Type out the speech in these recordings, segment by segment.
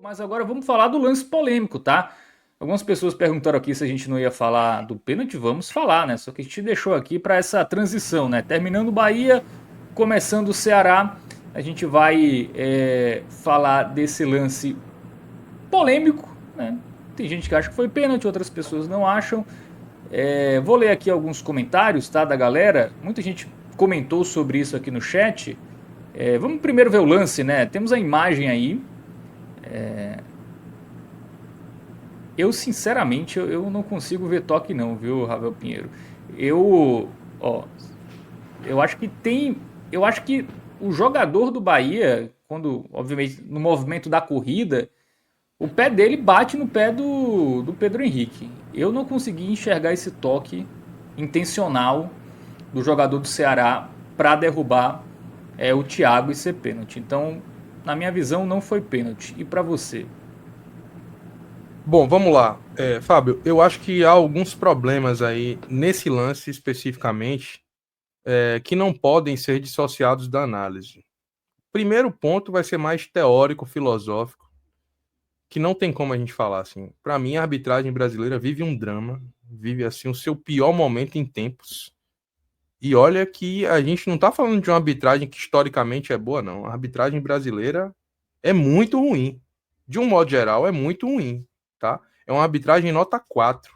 Mas agora vamos falar do lance polêmico, tá? Algumas pessoas perguntaram aqui se a gente não ia falar do pênalti, vamos falar, né? Só que a gente deixou aqui para essa transição, né? Terminando o Bahia, começando o Ceará, a gente vai falar desse lance polêmico, né? Tem gente que acha que foi pênalti, outras pessoas não acham. Vou ler aqui alguns comentários, tá, da galera. Muita gente comentou sobre isso aqui no chat. Vamos primeiro ver o lance, né? Temos a imagem aí. Eu, sinceramente, eu não consigo ver toque não, viu, Ravel Pinheiro? Eu, ó, eu acho que tem, eu acho que o jogador do Bahia, quando, obviamente, no movimento da corrida, o pé dele bate no pé do Pedro Henrique. Eu não consegui enxergar esse toque intencional do jogador do Ceará para derrubar o Thiago e ser pênalti. Então, na minha visão, não foi pênalti. E para você? Bom, vamos lá. Fábio, eu acho que há alguns problemas aí nesse lance especificamente que não podem ser dissociados da análise. Primeiro ponto vai ser mais teórico, filosófico, que não tem como a gente falar assim. Para mim, a arbitragem brasileira vive um drama, vive assim o seu pior momento em tempos. E olha que a gente não está falando de uma arbitragem que historicamente é boa, não. A arbitragem brasileira é muito ruim. De um modo geral, é muito ruim, tá? É uma arbitragem nota 4.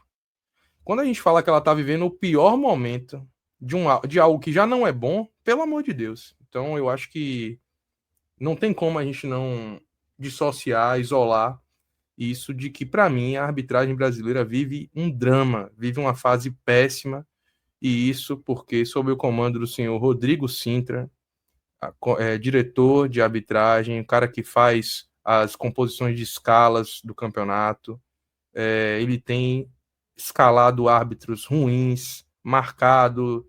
Quando a gente fala que ela está vivendo o pior momento de algo que já não é bom, pelo amor de Deus. Então, eu acho que não tem como a gente não dissociar, isolar isso de que, para mim, a arbitragem brasileira vive um drama, vive uma fase péssima, e isso porque, sob o comando do senhor Rodrigo Sintra, diretor de arbitragem, o cara que faz as composições de escalas do campeonato, ele tem escalado árbitros ruins, marcado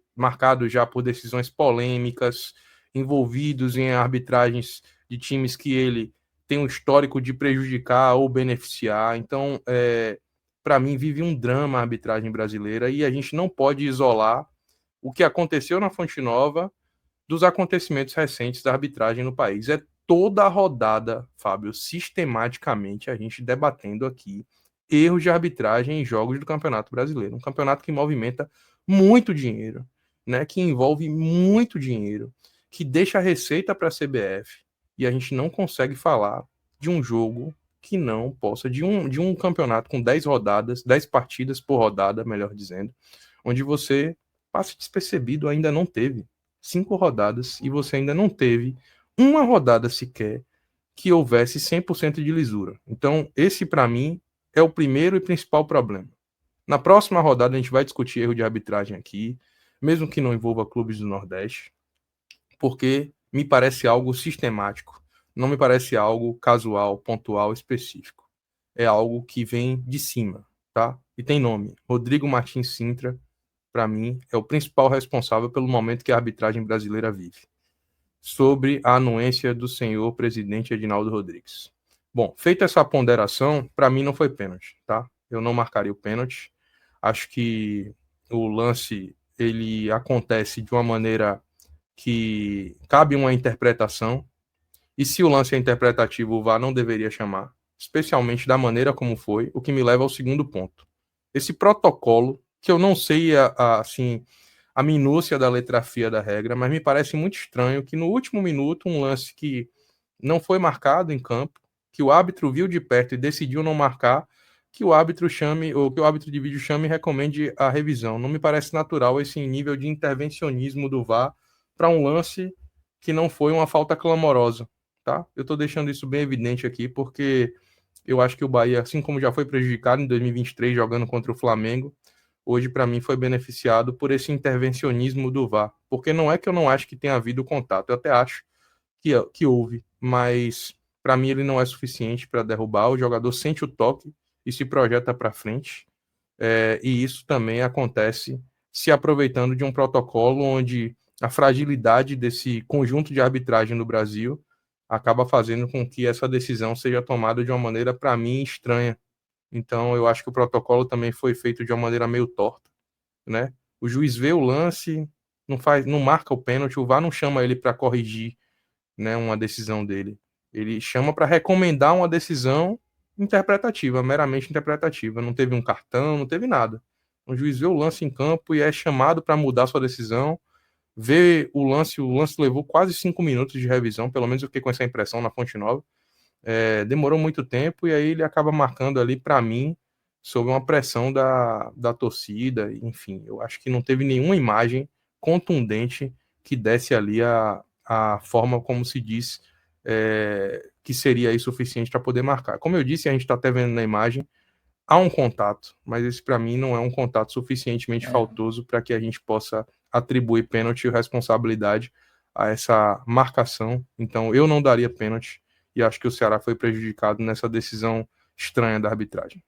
já por decisões polêmicas, envolvidos em arbitragens de times que ele tem um histórico de prejudicar ou beneficiar. Então, para mim, vive um drama a arbitragem brasileira e a gente não pode isolar o que aconteceu na Fonte Nova dos acontecimentos recentes da arbitragem no país. É toda a rodada, Fábio, sistematicamente a gente debatendo aqui erros de arbitragem em jogos do Campeonato Brasileiro. Um campeonato que movimenta muito dinheiro, né? Que envolve muito dinheiro, que deixa receita para a CBF. E a gente não consegue falar de um jogo que não possa, de um campeonato com 10 rodadas, 10 partidas por rodada, melhor dizendo, onde você passa despercebido, ainda não teve 5 rodadas e você ainda não teve uma rodada sequer que houvesse 100% de lisura. Então, esse para mim é o primeiro e principal problema. Na próxima rodada a gente vai discutir erro de arbitragem aqui, mesmo que não envolva clubes do Nordeste, porque me parece algo sistemático, não me parece algo casual, pontual, específico. É algo que vem de cima, tá? E tem nome, Rodrigo Martins Sintra, para mim, é o principal responsável pelo momento que a arbitragem brasileira vive. Sobre a anuência do senhor presidente Edinaldo Rodrigues. Bom, feita essa ponderação, para mim não foi pênalti, tá? Eu não marcaria o pênalti. Acho que o lance ele acontece de uma maneira que cabe uma interpretação. E se o lance é interpretativo, o VAR não deveria chamar, especialmente da maneira como foi, o que me leva ao segundo ponto. Esse protocolo, que eu não sei assim a minúcia da letra fria da regra, mas me parece muito estranho que no último minuto, um lance que não foi marcado em campo, que o árbitro viu de perto e decidiu não marcar, que o árbitro chame, ou que o árbitro de vídeo chame e recomende a revisão. Não me parece natural esse nível de intervencionismo do VAR para um lance que não foi uma falta clamorosa, tá? Eu estou deixando isso bem evidente aqui, porque eu acho que o Bahia, assim como já foi prejudicado em 2023 jogando contra o Flamengo, hoje para mim foi beneficiado por esse intervencionismo do VAR. Porque não é que eu não acho que tenha havido contato, eu até acho que houve, mas para mim ele não é suficiente para derrubar. O jogador sente o toque e se projeta para frente. E isso também acontece se aproveitando de um protocolo onde a fragilidade desse conjunto de arbitragem no Brasil acaba fazendo com que essa decisão seja tomada de uma maneira, para mim, estranha. Então, eu acho que o protocolo também foi feito de uma maneira meio torta, né? O juiz vê o lance, não marca o pênalti, o VAR não chama ele para corrigir, né, uma decisão dele. Ele chama para recomendar uma decisão interpretativa, meramente interpretativa. Não teve um cartão, não teve nada. O juiz vê o lance em campo e é chamado para mudar sua decisão. Vê o lance levou quase 5 minutos de revisão, pelo menos eu fiquei com essa impressão na Fonte Nova. Demorou muito tempo e aí ele acaba marcando ali, para mim, sob uma pressão da torcida. Enfim, eu acho que não teve nenhuma imagem contundente que desse ali a forma como se diz que seria aí suficiente para poder marcar. Como eu disse, a gente está até vendo na imagem, há um contato, mas esse para mim não é um contato suficientemente faltoso para que a gente possa atribuir pênalti e responsabilidade a essa marcação. Então eu não daria pênalti e acho que o Ceará foi prejudicado nessa decisão estranha da arbitragem.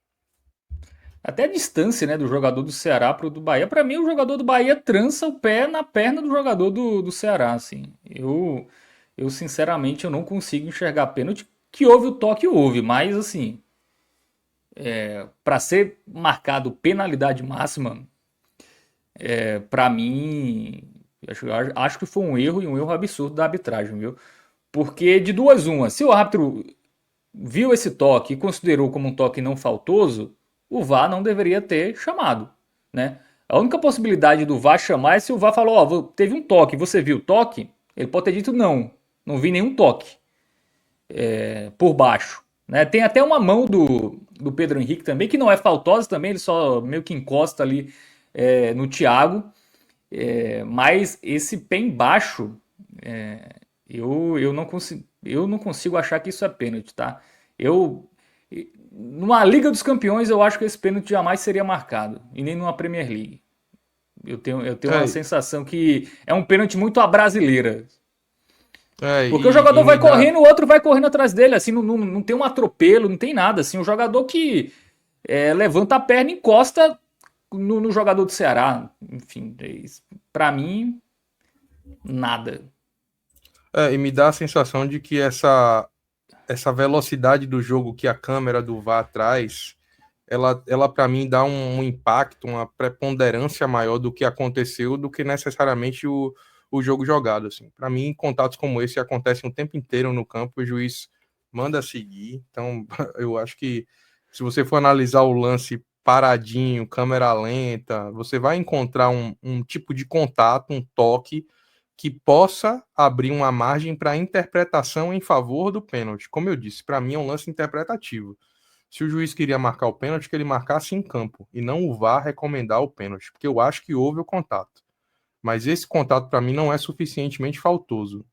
Até a distância, né, do jogador do Ceará pro do Bahia. Pra mim, o jogador do Bahia trança o pé na perna do jogador do Ceará, assim. Eu sinceramente, eu não consigo enxergar pênalti. Que houve o toque, houve, mas assim, pra ser marcado penalidade máxima, pra mim, acho que foi um erro e um erro absurdo da arbitragem, viu? Porque de duas uma, se o árbitro viu esse toque e considerou como um toque não faltoso, o VAR não deveria ter chamado, né? A única possibilidade do VAR chamar é se o VAR falou, ó, teve um toque, você viu o toque? Ele pode ter dito não, não vi nenhum toque por baixo, né? Tem até uma mão do Pedro Henrique também, que não é faltosa também, ele só meio que encosta ali no Thiago, mas esse pé embaixo, eu não consigo achar que isso é pênalti, tá? Eu, numa Liga dos Campeões, eu acho que esse pênalti jamais seria marcado, e nem numa Premier League. Eu tenho uma sensação que é um pênalti muito à brasileira. Porque o jogador vai correndo, o outro vai correndo atrás dele, assim, não tem um atropelo, não tem nada, assim, um jogador que levanta a perna e encosta no jogador do Ceará. Enfim, pra mim, nada. E me dá a sensação de que essa velocidade do jogo que a câmera do VAR traz, ela para mim dá um impacto, uma preponderância maior do que aconteceu do que necessariamente o jogo jogado. Assim. Para mim, contatos como esse acontecem o tempo inteiro no campo, o juiz manda seguir. Então, eu acho que se você for analisar o lance paradinho, câmera lenta, você vai encontrar um tipo de contato, um toque que possa abrir uma margem para interpretação em favor do pênalti. Como eu disse, para mim é um lance interpretativo. Se o juiz queria marcar o pênalti, que ele marcasse em campo e não o VAR recomendar o pênalti, porque eu acho que houve o contato. Mas esse contato para mim não é suficientemente faltoso.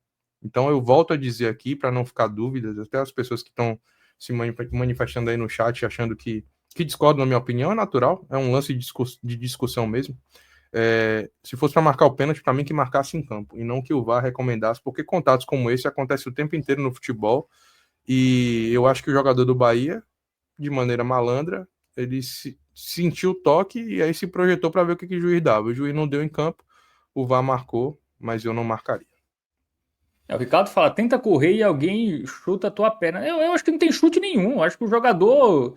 Então eu volto a dizer aqui, para não ficar dúvidas, até as pessoas que estão se manifestando aí no chat achando que discordam da minha opinião, é natural, é um lance de discussão mesmo. Se fosse para marcar o pênalti, para mim que marcasse em campo, e não que o VAR recomendasse, porque contatos como esse acontecem o tempo inteiro no futebol, e eu acho que o jogador do Bahia, de maneira malandra, ele sentiu o toque e aí se projetou para ver o que o juiz dava. O juiz não deu em campo, o VAR marcou, mas eu não marcaria. O Ricardo fala, tenta correr e alguém chuta a tua perna. Eu acho que não tem chute nenhum. Eu acho que o jogador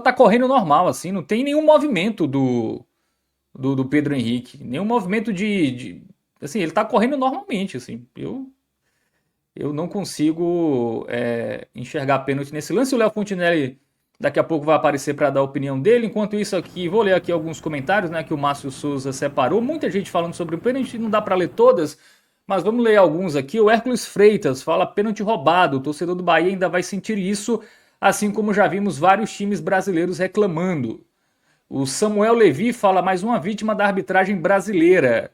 tá correndo normal, assim, não tem nenhum movimento do Pedro Henrique, nenhum movimento assim, ele tá correndo normalmente, assim. Eu não consigo enxergar pênalti nesse lance. O Léo Fontinelli daqui a pouco vai aparecer para dar a opinião dele. Enquanto isso aqui, vou ler aqui alguns comentários, né, que o Márcio Souza separou. Muita gente falando sobre o pênalti, não dá para ler todas, mas vamos ler alguns aqui. O Hércules Freitas fala pênalti roubado. O torcedor do Bahia ainda vai sentir isso, assim como já vimos vários times brasileiros reclamando. O Samuel Levi fala mais uma vítima da arbitragem brasileira.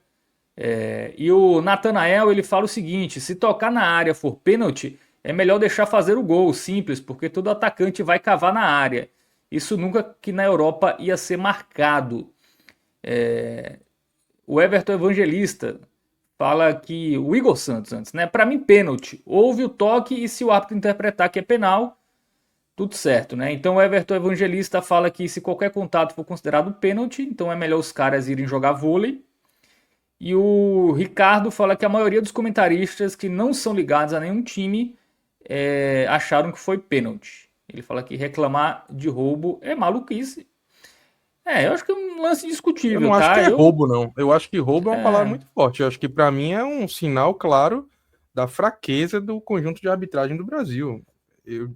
E o Natanael ele fala o seguinte: se tocar na área for pênalti, é melhor deixar fazer o gol, simples, porque todo atacante vai cavar na área. Isso nunca que na Europa ia ser marcado. O Everton Evangelista fala que o Igor Santos antes, né? Para mim, pênalti. Houve o toque e se o árbitro interpretar que é penal, tudo certo, né? Então o Everton Evangelista fala que se qualquer contato for considerado pênalti, então é melhor os caras irem jogar vôlei. E o Ricardo fala que a maioria dos comentaristas que não são ligados a nenhum time acharam que foi pênalti. Ele fala que reclamar de roubo é maluquice. Eu acho que é um lance discutível, Eu não tá? acho que é roubo, não. Eu acho que roubo é uma palavra muito forte. Eu acho que para mim é um sinal claro da fraqueza do conjunto de arbitragem do Brasil.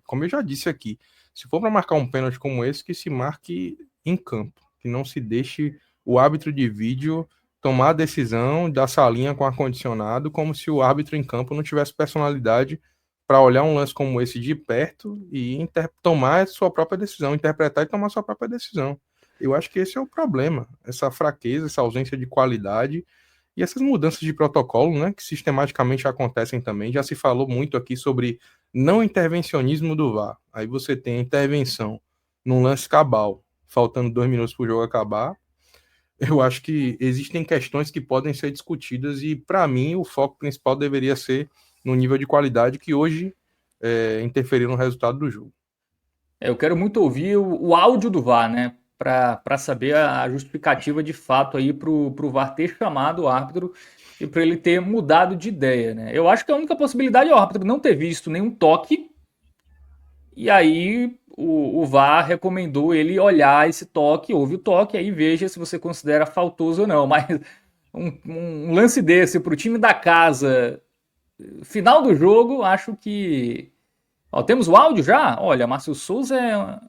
Como eu já disse aqui, se for para marcar um pênalti como esse, que se marque em campo, que não se deixe o árbitro de vídeo tomar a decisão da salinha com ar-condicionado, como se o árbitro em campo não tivesse personalidade para olhar um lance como esse de perto e tomar sua própria decisão, interpretar e tomar sua própria decisão. Eu acho que esse é o problema, essa fraqueza, essa ausência de qualidade e essas mudanças de protocolo, né, que sistematicamente acontecem também. Já se falou muito aqui sobre não intervencionismo do VAR. Aí você tem a intervenção num lance cabal, faltando 2 minutos para o jogo acabar. Eu acho que existem questões que podem ser discutidas e, para mim, o foco principal deveria ser no nível de qualidade que hoje interferiu no resultado do jogo. Eu quero muito ouvir o áudio do VAR, né? Para saber a justificativa de fato aí para o VAR ter chamado o árbitro e para ele ter mudado de ideia, né? Eu acho que a única possibilidade é o árbitro não ter visto nenhum toque e aí o VAR recomendou ele olhar esse toque, ouve o toque, aí veja se você considera faltoso ou não. Mas um lance desse para o time da casa, final do jogo, acho que... Ó, temos o áudio já? Olha, Márcio Souza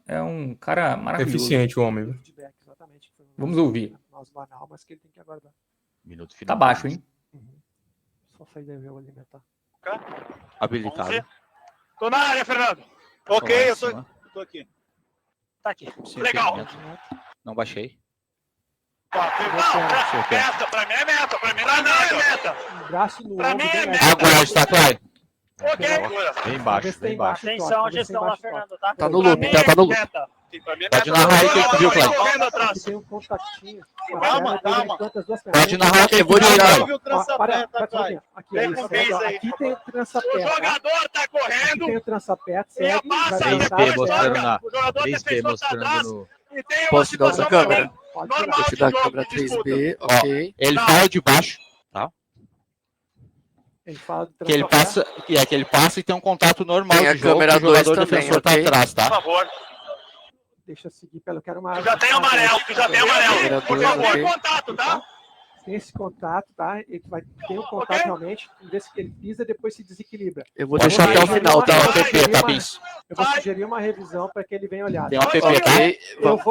é um cara maravilhoso. Eficiente o homem, viu? Vamos ouvir. Minuto final. Tá baixo, hein? Só sair daí ver o alimentar. Habilitado. Tô na área, Fernando. Ok, eu tô aqui. Tá aqui. Legal. Não baixei. Meta, pra mim é meta. Pra mim é meta. Braço no Pra ombro. mim é bem meta. leve. Agora está claro. Ok. Bem baixo, bem baixo. Atenção, gestão lá, Fernando, tá? Tá no loop, tá no loop. Pode narrar aí que a gente viu, Cláudio. Aqui tem um contatinho. Calma. Pode narrar que eu vou tirar. Aqui, é isso, aqui tem o O trança-pé. jogador tá Aqui correndo. tem o trança-pé, Tem a segue. passa, vai Três voltar, P segue. mostrando na. O jogador 3P defensor tá atrás. mostrando no. E tem uma Posso dar outra situação câmera? Pode normal tirar. Deixa eu dar a de câmera jogo, de disputa. 3B, Ó, ok. ele fala de baixo, Ele fala do que ele trança-pé. passa, que ele passa e tem um contato normal Tem a de jogo, câmera que o jogador 2 também, defensor tá ok? atrás, tá? Por favor. Deixa eu seguir pelo. Eu quero uma. Tu já tem amarelo, Câmera Por dois, favor, ok. contato, tá? Tem esse contato, tá? Ele vai ter um contato Ok. realmente. Vê se ele pisa, depois se desequilibra. Eu vou Pode deixar até o vai, final, tá? vai, Tem um app, tá, Bis? Eu vou Vai. sugerir uma revisão para que ele venha olhar. Tem um app, tá? Ok, Eu vamos.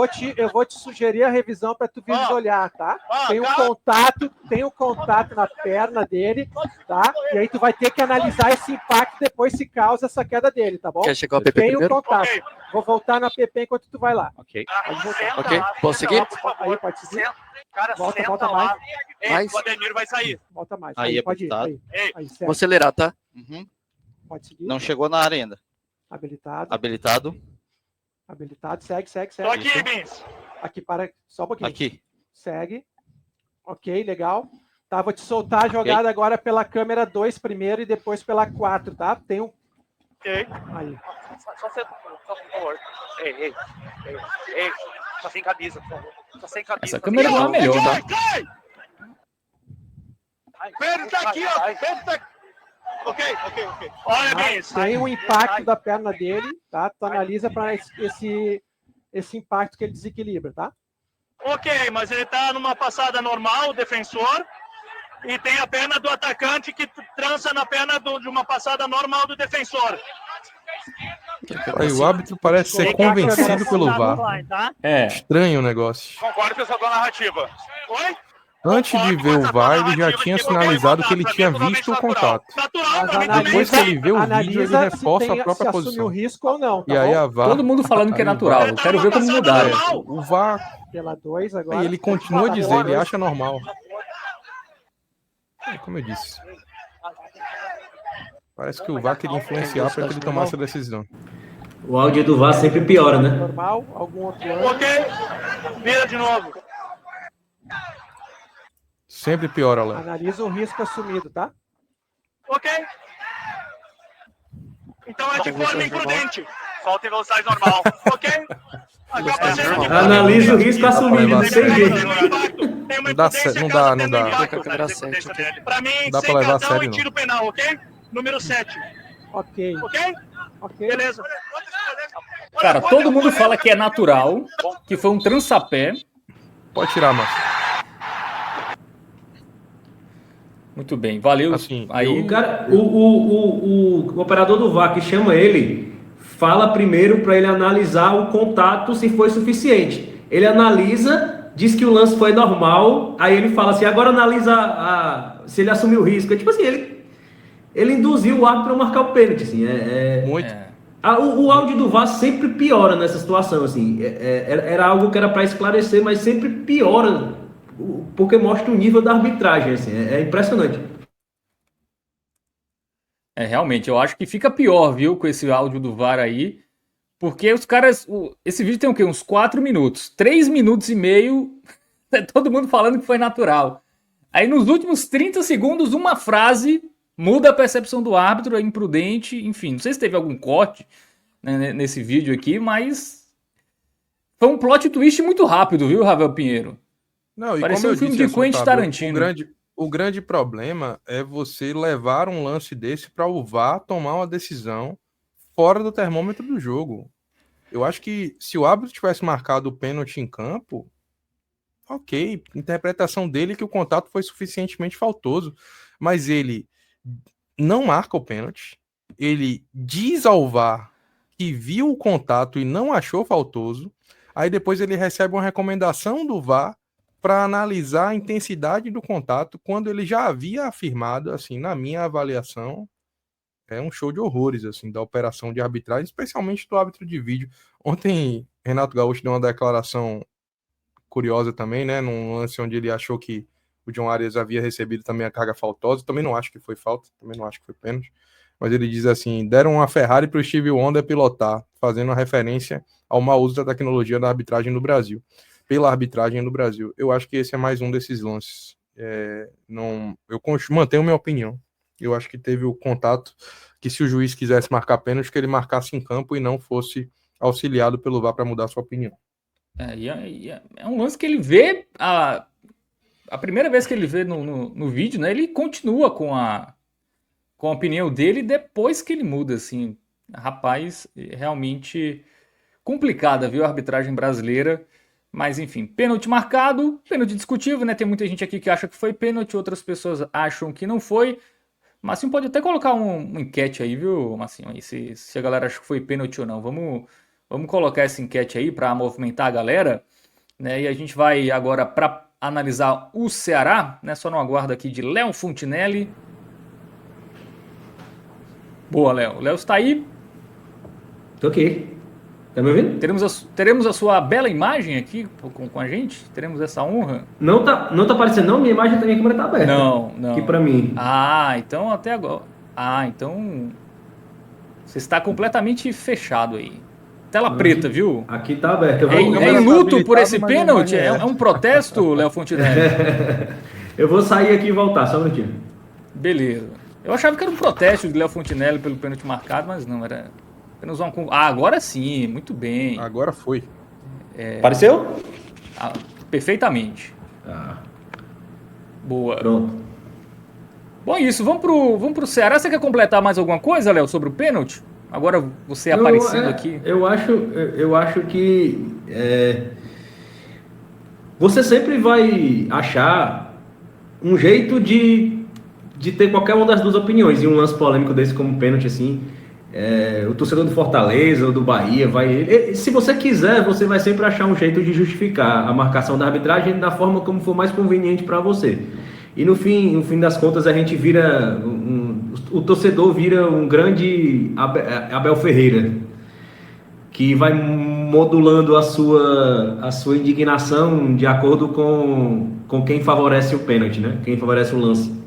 vou te sugerir a revisão para tu vir Ó. olhar, tá? Ó, Tem um contato na perna dele, tá? E aí tu vai ter que analisar esse impacto depois se causa essa queda dele, tá bom? Quer chegar o PP Tem o primeiro? contato. Ok. Vou voltar na PP enquanto tu vai lá. Ok. Senta Ok, lá, posso senta seguir? lá, por favor. Aí pode seguir. Senta. Cara, Volta, senta volta lá. mais. Ei, Mais. o Ademir vai sair. Volta mais. Aí é pode ir. habilitado. Aí, segue. Vou acelerar, tá? Uhum. Pode seguir. Não chegou na área ainda. Habilitado. Habilitado. Habilitado. Segue. Tô aqui, Bins. Aqui, para. Só um pouquinho. Aqui. Segue. Ok, legal. Tá, vou te soltar a jogada agora pela câmera 2 primeiro e depois pela 4, tá? Tem um. Ok. Aí. Só senta, só por favor. Ei. Só sem camisa, por favor. Só sem camisa. Essa câmera não é melhor, tá? Cai! Pedro tá aqui, ó. Pedro tá aqui. Ok. Olha, Bins. Tem o impacto da perna dele, tá? Tu analisa para esse impacto que ele desequilibra, tá? Ok, mas ele tá numa passada normal, o defensor, e tem a perna do atacante que trança na perna de uma passada normal do defensor. Aí o árbitro parece ser convencido pelo VAR. É. Estranho o negócio. Concordo com essa tua narrativa. Oi? Antes de ver o VAR, ele já tinha sinalizado que ele tinha visto o contato. Natural, pra mim Mas Depois que ele vê o vídeo, ele reforça a própria se assume o posição. risco ou não, tá E aí bom? a VAR, Todo mundo falando que é Aí o natural. VAR- Eu quero ver como mudar. o VAR, Pela 2 agora. aí ele continua a dizer, ele acha normal. É, como eu disse. Parece que o VAR queria influenciar para que ele tomasse a decisão. O áudio do VAR sempre piora, né? Normal, algum outro ângulo. Ok, vira de novo. Sempre piora lá. Analisa o risco assumido, tá? Ok. Então é de forma imprudente. Falta em velocidade normal. Ok? Acaba sendo de forma Analisa o risco assumido, Não sem jeito. Tem uma Não dá impotência, não acaba dá- tendo não dá. impacto, Tem a câmera né, 7 impotência aqui. dele. Pra mim, Não dá sem pra levar a cartão sério, e não. tiro penal, ok? Número 7. Ok, Ok? ok. Beleza. Cara, todo mundo fala que é natural, que foi um trançapé. Pode tirar, Márcio. Muito bem, valeu. Assim, Aí, O cara, o operador do VAR que chama ele, fala primeiro para ele analisar o contato se foi suficiente. Ele analisa, diz que o lance foi normal, aí ele fala assim, agora analisa se ele assumiu o risco. É tipo assim, ele induziu o árbitro a marcar o pênalti, assim, muito. o áudio do VAR sempre piora nessa situação, assim, era algo que era para esclarecer, mas sempre piora, porque mostra o nível da arbitragem, assim, é impressionante. realmente, eu acho que fica pior, viu, com esse áudio do VAR aí, porque os caras, esse vídeo tem o quê? Uns 4 minutos, 3 minutos e meio, todo mundo falando que foi natural. Aí nos últimos 30 segundos, uma frase muda a percepção do árbitro, é imprudente, enfim, não sei se teve algum corte, né, nesse vídeo aqui, mas foi um plot twist muito rápido, viu, Ravel Pinheiro? Não, e Pareceu como eu um filme disse, de Quentin Fábio, Tarantino. o grande problema é você levar um lance desse para o VAR tomar uma decisão fora do termômetro do jogo. Eu acho que se o árbitro tivesse marcado o pênalti em campo, ok, interpretação dele que o contato foi suficientemente faltoso, mas ele não marca o pênalti, ele diz ao VAR que viu o contato e não achou faltoso, aí depois ele recebe uma recomendação do VAR para analisar a intensidade do contato quando ele já havia afirmado, assim, na minha avaliação, é um show de horrores, assim, da operação de arbitragem, especialmente do árbitro de vídeo. Ontem, Renato Gaúcho deu uma declaração curiosa também, né, num lance onde ele achou que o John Arias havia recebido também a carga faltosa, também não acho que foi falta, também não acho que foi pênalti, mas ele diz assim, deram uma Ferrari para o Steve Wonder pilotar, fazendo uma referência ao mau uso da tecnologia da arbitragem no Brasil, pela arbitragem no Brasil. Eu acho que esse é mais um desses lances. Eu mantenho minha opinião. Eu acho que teve o contato que se o juiz quisesse marcar pênalti, que ele marcasse em campo e não fosse auxiliado pelo VAR para mudar sua opinião. É um lance que ele vê, a primeira vez que ele vê no vídeo, né, ele continua com a opinião dele depois que ele muda, assim. Rapaz, realmente complicada, viu, a arbitragem brasileira. Mas enfim, pênalti marcado, pênalti discutível, né? Tem muita gente aqui que acha que foi pênalti, outras pessoas acham que não foi. Massinho pode até colocar uma enquete aí, viu, Massinho? Aí, se a galera acha que foi pênalti ou não. Vamos colocar essa enquete aí para movimentar a galera, né? E a gente vai agora para analisar o Ceará, né? Só no aguardo aqui de Léo Fontinelli. Boa, Léo. Léo está aí. Tô aqui. Tá me ouvindo? Teremos a sua bela imagem aqui com a gente? Teremos essa honra? Não tá aparecendo não? Minha imagem, minha câmera tá aberta. Não. Aqui pra mim. Então até agora. Então você está completamente fechado aí. Tela preta, viu? Aqui tá aberto. É em luto por esse pênalti? É um protesto, Léo Fontinelli? Eu vou sair aqui e voltar, só um minutinho. Beleza. Eu achava que era um protesto de Léo Fontinelli pelo pênalti marcado, mas não, era apenas uma... agora sim, muito bem. Agora foi. Apareceu? Perfeitamente. Boa. Pronto. Bom, isso. Vamos pro Ceará. Você quer completar mais alguma coisa, Léo, sobre o pênalti? Agora você aparecendo aqui. Eu acho que você sempre vai achar um jeito de ter qualquer uma das duas opiniões. E um lance polêmico desse como pênalti, assim, o torcedor do Fortaleza ou do Bahia se você quiser, você vai sempre achar um jeito de justificar a marcação da arbitragem da forma como for mais conveniente para você. E no fim das contas a gente vira o torcedor vira um grande Abel Ferreira, que vai modulando a sua indignação de acordo com quem favorece o pênalti, né? Quem favorece o lance.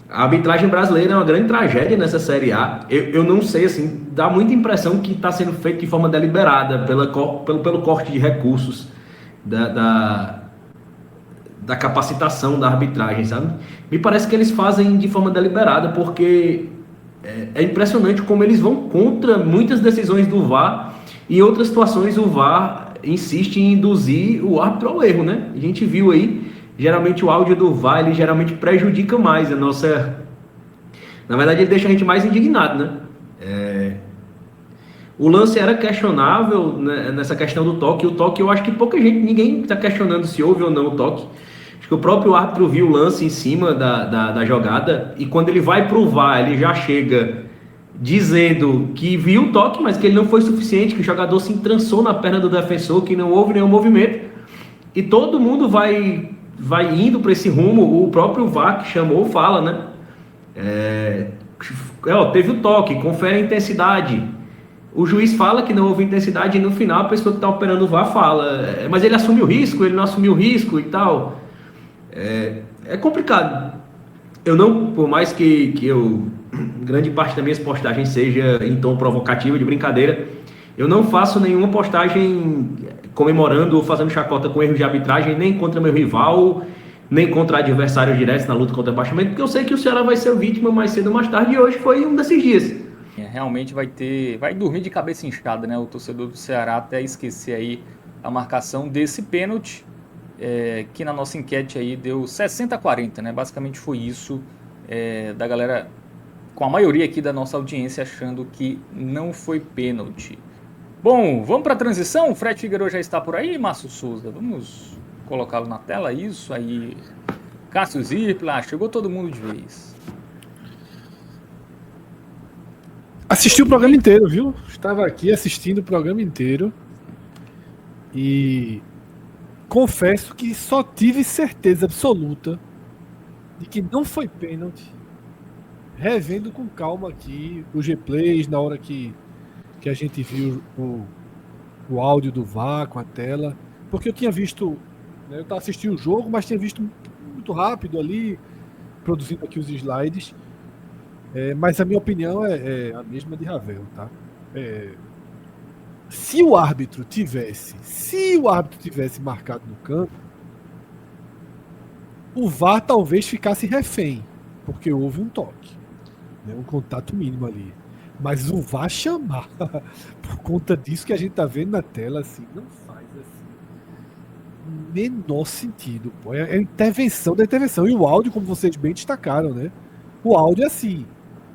A arbitragem brasileira é uma grande tragédia nessa Série A. Eu não sei, assim, dá muita impressão que está sendo feito de forma deliberada pelo corte de recursos da capacitação da arbitragem, sabe? Me parece que eles fazem de forma deliberada, porque é impressionante como eles vão contra muitas decisões do VAR, e em outras situações o VAR insiste em induzir o árbitro ao erro, né? A gente viu aí, geralmente o áudio do VAR, ele geralmente prejudica mais a nossa... Na verdade, ele deixa a gente mais indignado, né? O lance era questionável, né, nessa questão do toque. O toque, eu acho que ninguém está questionando se houve ou não o toque. Acho que o próprio árbitro viu o lance em cima da jogada e quando ele vai pro VAR, ele já chega dizendo que viu o toque, mas que ele não foi suficiente, que o jogador se entrançou na perna do defensor, que não houve nenhum movimento. E todo mundo vai indo para esse rumo. O próprio VAR que chamou fala, né? Teve o toque, confere a intensidade. O juiz fala que não houve intensidade e no final a pessoa que está operando o VAR fala, mas ele assumiu o risco, ele não assumiu o risco e tal. É complicado. Eu não, por mais que grande parte das minhas postagens seja em tom provocativo, de brincadeira, eu não faço nenhuma postagem comemorando ou fazendo chacota com erros de arbitragem, nem contra meu rival, nem contra adversários diretos na luta contra o rebaixamento, porque eu sei que o Ceará vai ser vítima mais cedo ou mais tarde, e hoje foi um desses dias. Realmente vai dormir de cabeça inchada, né? O torcedor do Ceará até esquecer aí a marcação desse pênalti, que na nossa enquete aí deu 60-40, né? Basicamente foi isso, da galera, com a maioria aqui da nossa audiência achando que não foi pênalti. Bom, vamos para a transição? O Fred Figueiredo já está por aí, Márcio Souza? Vamos colocá-lo na tela, isso aí. Cássio Zirpla, chegou todo mundo de vez. Assisti o programa inteiro, viu? Estava aqui assistindo o programa inteiro e confesso que só tive certeza absoluta de que não foi pênalti revendo com calma aqui os replays na hora que a gente viu o áudio do VAR com a tela, porque eu tinha visto, né, eu estava assistindo o jogo, mas tinha visto muito rápido ali, produzindo aqui os slides, mas a minha opinião é a mesma de Ravel, tá? Se o árbitro tivesse marcado no campo, o VAR talvez ficasse refém, porque houve um toque, né, um contato mínimo ali. Mas o VAR chamar por conta disso que a gente tá vendo na tela, assim, não faz assim menor sentido, pô. É a intervenção da intervenção. E o áudio, como vocês bem destacaram, né? O áudio é assim.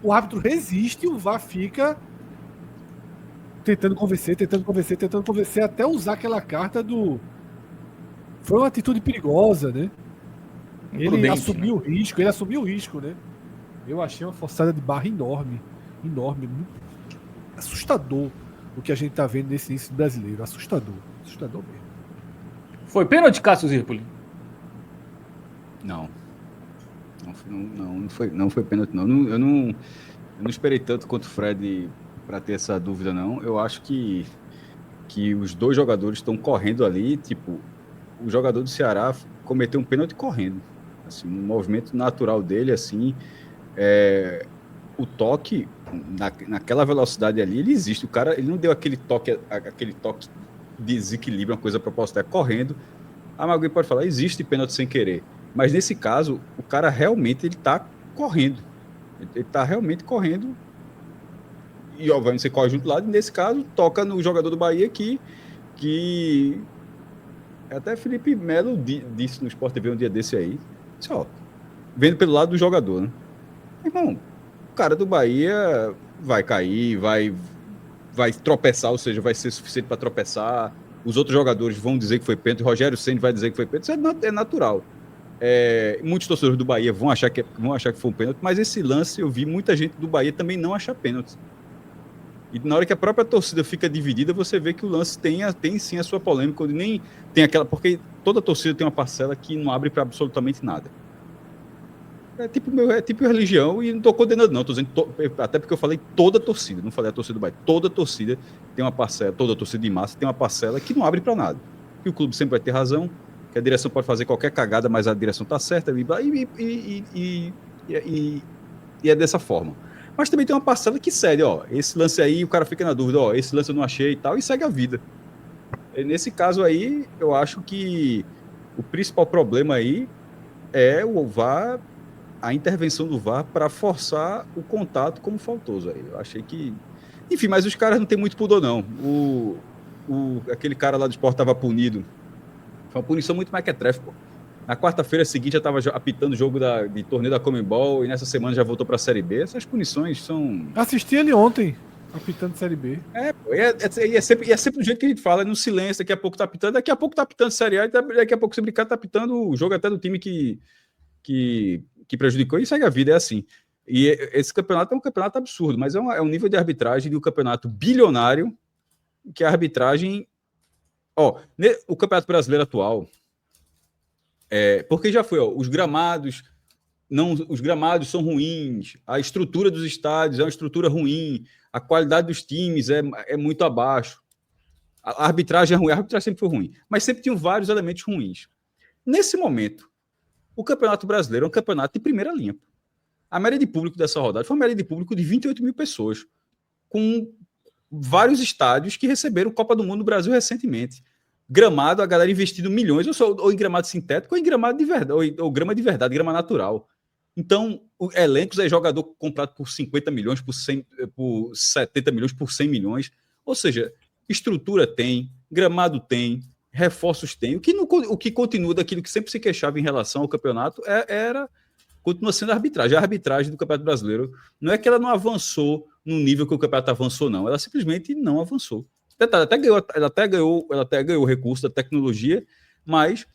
O árbitro resiste e o VAR fica tentando convencer, até usar aquela carta do... Foi uma atitude perigosa, né? Ele assumiu o risco, né? Eu achei uma forçada de barra enorme, muito assustador o que a gente tá vendo nesse início brasileiro. Assustador mesmo. Foi pênalti, Cássio Zirpoli? Não foi pênalti, não. Eu não esperei tanto quanto o Fred para ter essa dúvida, não. Eu acho que os dois jogadores estão correndo ali, tipo, o jogador do Ceará cometeu um pênalti correndo, assim, um movimento natural dele, assim, o toque naquela velocidade ali, ele existe. O cara, ele não deu aquele toque de desequilíbrio, uma coisa proposital, correndo. Mas alguém pode falar, existe pênalti sem querer. Mas nesse caso, o cara realmente ele tá correndo. Ele tá realmente correndo. E obviamente você corre junto do lado. E nesse caso, toca no jogador do Bahia que até Felipe Melo disse no Sport TV um dia desse aí. Disse, vendo pelo lado do jogador, né? Irmão, o cara do Bahia vai cair, vai tropeçar, ou seja, vai ser suficiente para tropeçar. Os outros jogadores vão dizer que foi pênalti, o Rogério Ceni vai dizer que foi pênalti, isso é natural. Muitos torcedores do Bahia vão achar que foi um pênalti, mas esse lance eu vi muita gente do Bahia também não achar pênalti. E na hora que a própria torcida fica dividida, você vê que o lance tem sim a sua polêmica, onde nem tem aquela, porque toda torcida tem uma parcela que não abre para absolutamente nada. É tipo religião, e não estou condenando, não. Estou dizendo, até porque eu falei toda torcida, não falei a torcida do Bahia. Toda torcida tem uma parcela, toda torcida de massa tem uma parcela que não abre para nada. Que o clube sempre vai ter razão, que a direção pode fazer qualquer cagada, mas a direção está certa, e é dessa forma. Mas também tem uma parcela que cede, esse lance aí, o cara fica na dúvida, esse lance eu não achei e tal, e segue a vida. E nesse caso aí, eu acho que o principal problema aí é o VAR, a intervenção do VAR para forçar o contato como faltoso. Eu achei que... Enfim, mas os caras não tem muito pudor, não. Aquele cara lá do Sport estava punido. Foi uma punição muito mequetrefe, pô. Na quarta-feira seguinte já estava apitando o jogo de torneio da Conmebol e nessa semana já voltou para a Série B. Essas punições são... Assisti ele ontem. Apitando Série B. É sempre do jeito que a gente fala, no silêncio, daqui a pouco tá apitando, Série A, e daqui a pouco, se brincar, tá apitando o jogo até do time que prejudicou, e segue a vida, é assim. E esse campeonato é um campeonato absurdo, mas é um nível de arbitragem de um campeonato bilionário, que a arbitragem... o Campeonato Brasileiro atual, porque já foi, os gramados são ruins, a estrutura dos estádios é uma estrutura ruim, a qualidade dos times é muito abaixo, a arbitragem é ruim, a arbitragem sempre foi ruim, mas sempre tinham vários elementos ruins. Nesse momento, o Campeonato Brasileiro é um campeonato de primeira linha. A média de público dessa rodada foi uma média de público de 28 mil pessoas, com vários estádios que receberam Copa do Mundo no Brasil recentemente. Gramado, a galera investindo milhões, ou em gramado sintético, ou em gramado de verdade, ou grama de verdade, grama natural. Então, elencos é jogador comprado por 50 milhões, por 70 milhões, por 100 milhões. Ou seja, estrutura tem, gramado tem, reforços tem. O que continua daquilo que sempre se queixava em relação ao campeonato continua sendo a arbitragem. A arbitragem do Campeonato Brasileiro não é que ela não avançou no nível que o campeonato avançou, não. Ela simplesmente não avançou. Ela até ganhou o recurso da tecnologia, mas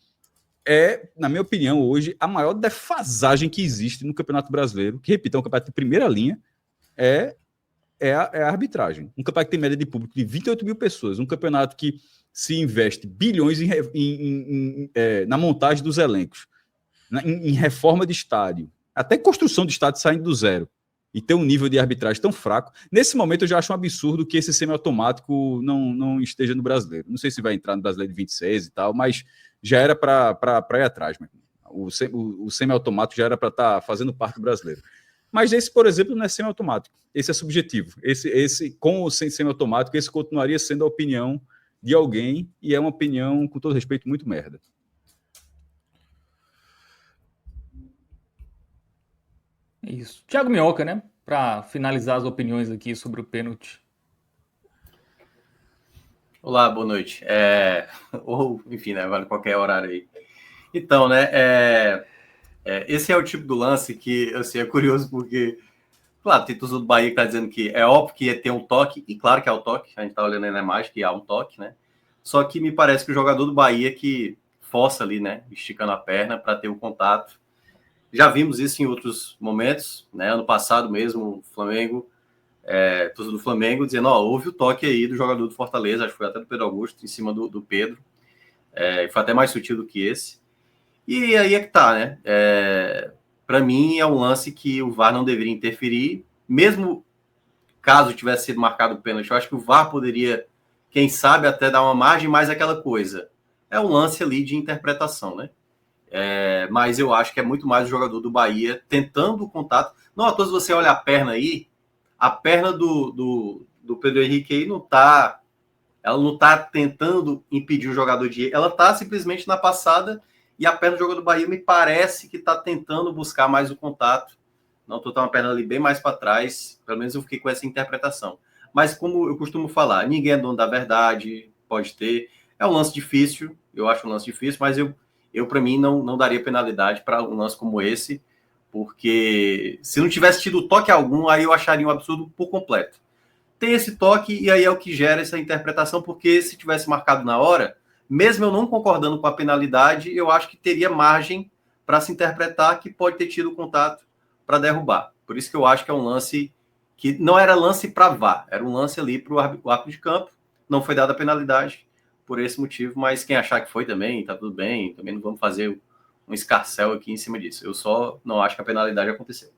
na minha opinião, hoje, a maior defasagem que existe no Campeonato Brasileiro, que, repito, é um campeonato de primeira linha, é a arbitragem. Um campeonato que tem média de público de 28 mil pessoas, um campeonato que se investe bilhões na montagem dos elencos, em reforma de estádio, até construção de estádio saindo do zero, e ter um nível de arbitragem tão fraco. Nesse momento, eu já acho um absurdo que esse semiautomático não esteja no Brasileiro. Não sei se vai entrar no Brasileiro de 26 e tal, mas já era para ir atrás. O semiautomático já era para estar fazendo parte do Brasileiro. Mas esse, por exemplo, não é semiautomático. Esse é subjetivo. Esse com ou sem semiautomático, esse continuaria sendo a opinião de alguém, e é uma opinião, com todo respeito, muito merda. Isso. Thiago Minhoca, né? Para finalizar as opiniões aqui sobre o pênalti. Olá, boa noite. Ou, enfim, né? Vale qualquer horário aí. Então, né? Esse é o tipo do lance que, assim, é curioso porque, claro, tem torcedor do Bahia que tá dizendo que é óbvio que ia ter um toque, e claro que é o toque, a gente tá olhando aí na imagem que há um toque, né? Só que me parece que o jogador do Bahia que força ali, né? Esticando a perna para ter o contato. Já vimos isso em outros momentos, né? Ano passado mesmo, o Flamengo, torcedor do Flamengo, dizendo, houve o toque aí do jogador do Fortaleza, acho que foi até do Pedro Augusto, em cima do Pedro. Foi até mais sutil do que esse. E aí é que tá, né? Para mim, é um lance que o VAR não deveria interferir, mesmo caso tivesse sido marcado o pênalti. Eu acho que o VAR poderia, quem sabe, até dar uma margem, mas aquela coisa. É um lance ali de interpretação, né? Mas eu acho que é muito mais o jogador do Bahia tentando o contato. Não, se você olha a perna aí, a perna do Pedro Henrique aí ela não tá tentando impedir o jogador de ir, ela tá simplesmente na passada, e a perna do jogador do Bahia me parece que tá tentando buscar mais o contato. Não, tô uma perna ali bem mais para trás, pelo menos eu fiquei com essa interpretação. Mas como eu costumo falar, ninguém é dono da verdade, pode ter. É um lance difícil, eu acho um lance difícil, mas eu para mim, não daria penalidade para um lance como esse, porque se não tivesse tido toque algum, aí eu acharia um absurdo por completo. Tem esse toque, e aí é o que gera essa interpretação, porque se tivesse marcado na hora, mesmo eu não concordando com a penalidade, eu acho que teria margem para se interpretar que pode ter tido contato para derrubar. Por isso que eu acho que é um lance que não era lance para VAR, era um lance ali para o árbitro de campo, não foi dada a penalidade, por esse motivo, mas quem achar que foi também, tá tudo bem, também não vamos fazer um escarcéu aqui em cima disso. Eu só não acho que a penalidade aconteceu.